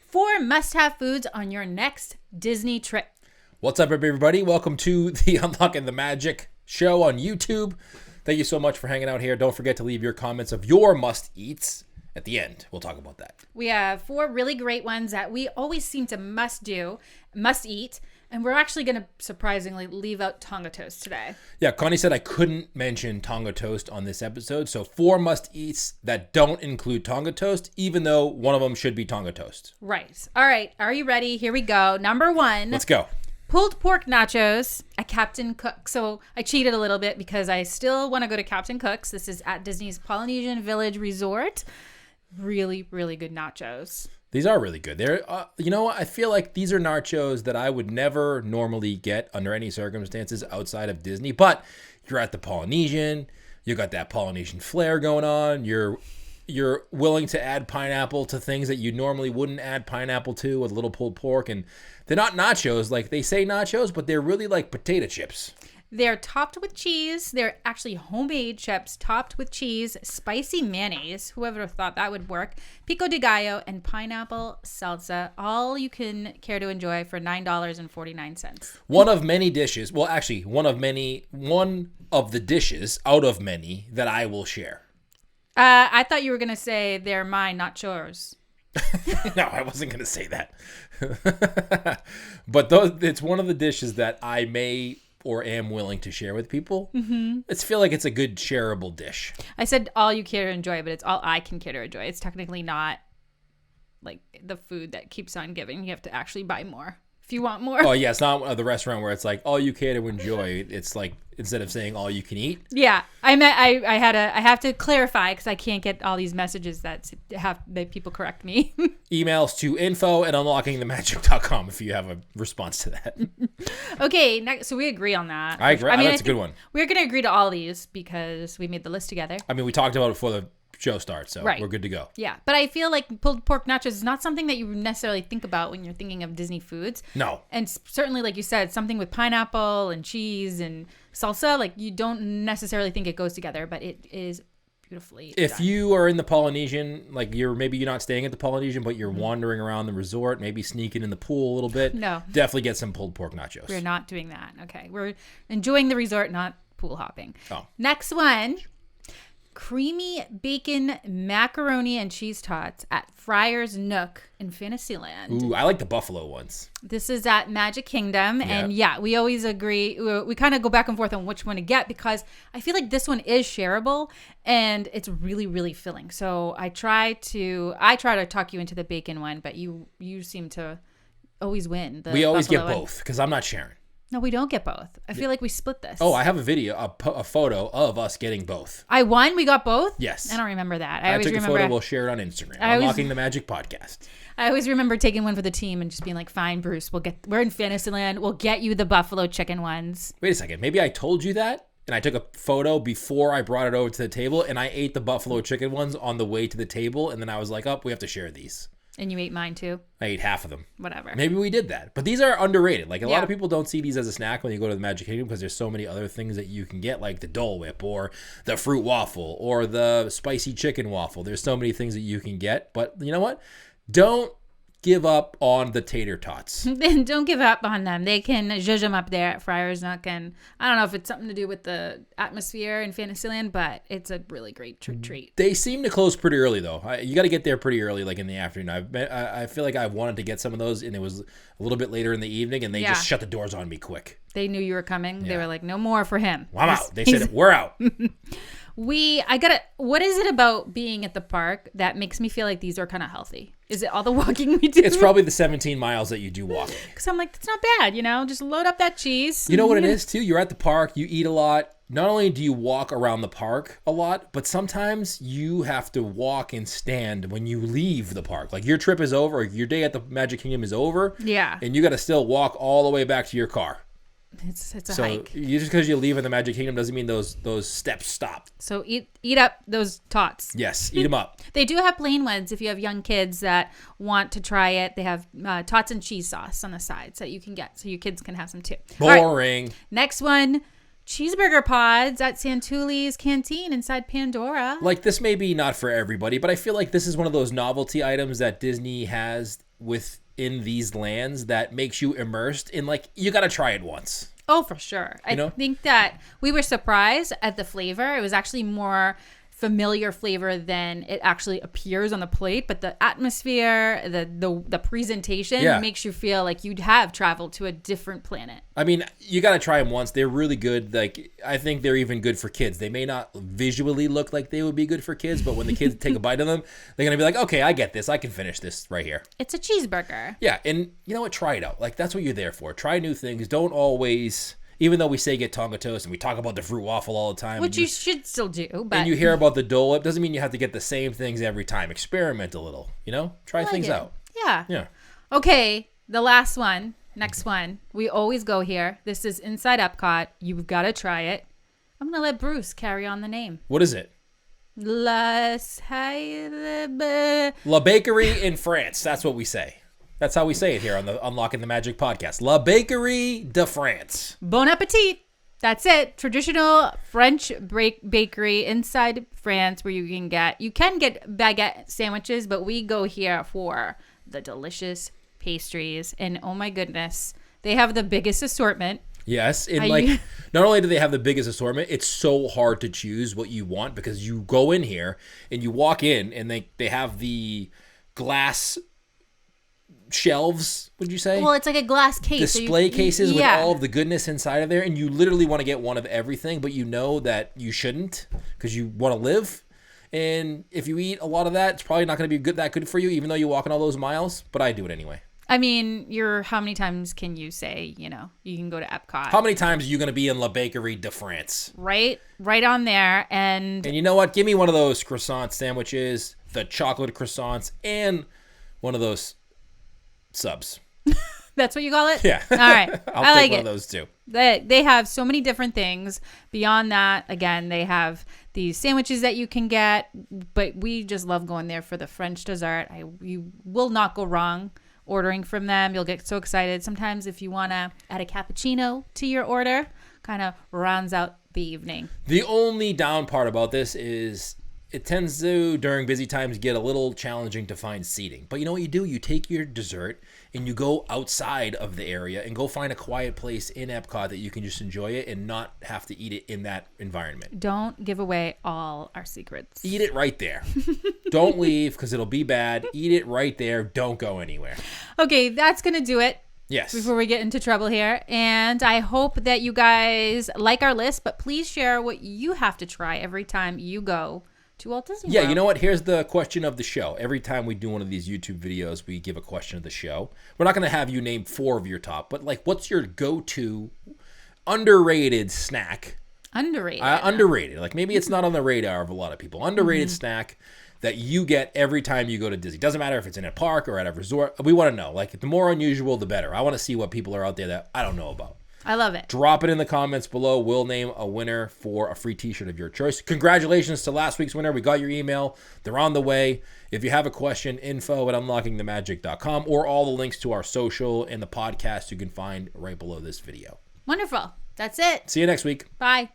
4 must-have foods on your next Disney trip. What's up, everybody? Welcome to the Unlocking the Magic show on YouTube. Thank you so much for hanging out here. Don't forget to leave your comments of your must-eats at the end. We'll talk about that. We have 4 really great ones that we always seem to must eat, and we're actually going to surprisingly leave out Tonga toast today. Yeah, Connie said I couldn't mention Tonga toast on this episode, so 4 must-eats that don't include Tonga toast, even though one of them should be Tonga toast. Right. All right. Are you ready? Here we go. Number 1. Let's go. Pulled pork nachos at Captain Cook. So I cheated a little bit because I still want to go to Captain Cook's. This is at Disney's Polynesian Village Resort. Really, really good nachos. These are really good. They're, you know what? I feel like these are nachos that I would never normally get under any circumstances outside of Disney. But you're at the Polynesian. You got that Polynesian flair going on. You're willing to add pineapple to things that you normally wouldn't add pineapple to with a little pulled pork. And they're not nachos like they say nachos, but they're really like potato chips. They're topped with cheese. They're actually homemade chips topped with cheese, spicy mayonnaise. Whoever thought that would work. Pico de gallo and pineapple salsa. All you can care to enjoy for $9.49. One of many dishes. Well, actually, one of the dishes out of many that I will share. I thought you were going to say they're mine, not yours. No, I wasn't going to say that. But it's one of the dishes that I may or am willing to share with people. Mm-hmm. I feel like it's a good shareable dish. I said all you care to enjoy, but it's all I can care to enjoy. It's technically not like the food that keeps on giving. You have to actually buy more if you want more. Oh, yeah. It's not the restaurant where it's like all you care to enjoy. It's like instead of saying all you can eat. Yeah. I have to clarify because I can't get all these messages that people correct me. Emails to info@unlockingthemagic.com if you have a response to that. Okay, next, so we agree on that. I agree. That's a good one. We're going to agree to all these because we made the list together. I mean, we talked about it before the show starts, so right. We're good to go. Yeah, but I feel like pulled pork nachos is not something that you necessarily think about when you're thinking of Disney foods. No. And certainly, like you said, something with pineapple and cheese and salsa, like you don't necessarily think it goes together, but it is beautifully If done. you are in the Polynesian, like you're not staying at the Polynesian, but you're wandering around the resort, maybe sneaking in the pool a little bit. No. Definitely get some pulled pork nachos. We're not doing that. Okay. We're enjoying the resort, not pool hopping. Oh. Next one. Creamy bacon macaroni and cheese tots at Friar's Nook in Fantasyland. Ooh, I like the buffalo ones. This is at Magic Kingdom. Yep. And yeah, we always agree. We kind of go back and forth on which one to get because I feel like this one is shareable and it's really, really filling. So I try to talk you into the bacon one, but you seem to always win. We always get one. both because I'm not sharing. No, we don't get both. I feel like we split this. Oh, I have a video, a photo of us getting both. I won? We got both? Yes. I don't remember that. I took a photo. We'll share it on Instagram. Unlocking the Magic Podcast. I always remember taking one for the team and just being like, fine, Bruce, we're in Fantasyland. We'll get you the buffalo chicken ones. Wait a second. Maybe I told you that and I took a photo before I brought it over to the table and I ate the buffalo chicken ones on the way to the table. And then I was like, oh, we have to share these. And you ate mine too? I ate half of them. Whatever. Maybe we did that. But these are underrated. Like a lot of people don't see these as a snack when you go to the Magic Kingdom because there's so many other things that you can get like the Dole Whip or the fruit waffle or the spicy chicken waffle. There's so many things that you can get. But you know what? Don't give up on the tater tots. Then don't give up on them. They can zhuzh them up there at Friar's Nook. And I don't know if it's something to do with the atmosphere in Fantasyland, but it's a really great treat. They seem to close pretty early, though. You got to get there pretty early, like in the afternoon. I feel like I wanted to get some of those, and it was a little bit later in the evening, and they just shut the doors on me quick. They knew you were coming. Yeah. They were like, no more for him. Well, I'm out. They said, we're out. What is it about being at the park that makes me feel like these are kind of healthy? Is it all the walking we do? It's probably the 17 miles that you do walking. Because I'm like, it's not bad, just load up that cheese. You know what it is too? You're at the park, you eat a lot. Not only do you walk around the park a lot, but sometimes you have to walk and stand when you leave the park. Like your trip is over, or your day at the Magic Kingdom is over. Yeah. And you got to still walk all the way back to your car. It's a hike. So just because you leave in the Magic Kingdom doesn't mean those steps stop. So eat up those tots. Yes, eat them up. They do have plain ones if you have young kids that want to try it. They have tots and cheese sauce on the side so you can get, so your kids can have some too. Boring. Right. Next one. Cheeseburger pods at Santuli's Canteen inside Pandora. Like, this may be not for everybody, but I feel like this is one of those novelty items that Disney has within these lands that makes you immersed in, like, you got to try it once. Oh, for sure. I think that we were surprised at the flavor. It was actually more familiar flavor than it actually appears on the plate, but the atmosphere, the presentation makes you feel like you'd have traveled to a different planet. I mean, you got to try them once. They're really good. Like, I think they're even good for kids. They may not visually look like they would be good for kids, but when the kids take a bite of them, they're going to be like, okay, I get this. I can finish this right here. It's a cheeseburger. Yeah, and you know what? Try it out. Like, that's what you're there for. Try new things. Don't always... Even though we say get Tonga toast and we talk about the fruit waffle all the time. Which you should still do. But... And you hear about the Dole Whip. Doesn't mean you have to get the same things every time. Experiment a little, Try things out. Yeah. Yeah. Okay, the last one. Next one. We always go here. This is Inside Epcot. You've got to try it. I'm going to let Bruce carry on the name. What is it? La Bakery in France. That's what we say. That's how we say it here on the Unlocking the Magic podcast. La Bakerie de France. Bon appetit. That's it. Traditional French bakery inside France where you can get baguette sandwiches, but we go here for the delicious pastries. And oh my goodness, they have the biggest assortment. Yes, and not only do they have the biggest assortment, it's so hard to choose what you want because you go in here and you walk in and they have the glass shelves, would you say? Well, it's like a glass case. Display cases with all of the goodness inside of there, and you literally want to get one of everything, but you know that you shouldn't because you want to live. And if you eat a lot of that, it's probably not going to be that good for you, even though you're walking all those miles. But I do it anyway. I mean, how many times can you say, you can go to Epcot? How many times are you going to be in La Bakerie de France? Right on there. And you know what? Give me one of those croissant sandwiches, the chocolate croissants, and one of those subs. That's what you call it? Yeah. All right. I'll take one of those too. They have so many different things. Beyond that, again, they have these sandwiches that you can get, but we just love going there for the French dessert. You will not go wrong ordering from them. You'll get so excited. Sometimes if you want to add a cappuccino to your order, kind of rounds out the evening. The only down part about this is it tends to, during busy times, get a little challenging to find seating. But you know what you do? You take your dessert and you go outside of the area and go find a quiet place in Epcot that you can just enjoy it and not have to eat it in that environment. Don't give away all our secrets. Eat it right there. Don't leave because it'll be bad. Eat it right there. Don't go anywhere. Okay, that's going to do it. Yes. Before we get into trouble here. And I hope that you guys like our list, but please share what you have to try every time you go to Walt Disney World. You know what? Here's the question of the show. Every time we do one of these YouTube videos, we give a question of the show. We're not going to have you name 4 of your top, but what's your go-to underrated snack? Underrated. Like maybe it's not on the radar of a lot of people. Underrated snack that you get every time you go to Disney. Doesn't matter if it's in a park or at a resort. We want to know. Like, the more unusual, the better. I want to see what people are out there that I don't know about. I love it. Drop it in the comments below. We'll name a winner for a free t-shirt of your choice. Congratulations to last week's winner. We got your email. They're on the way. If you have a question, info@unlockingthemagic.com, or all the links to our social and the podcast you can find right below this video. Wonderful. That's it. See you next week. Bye.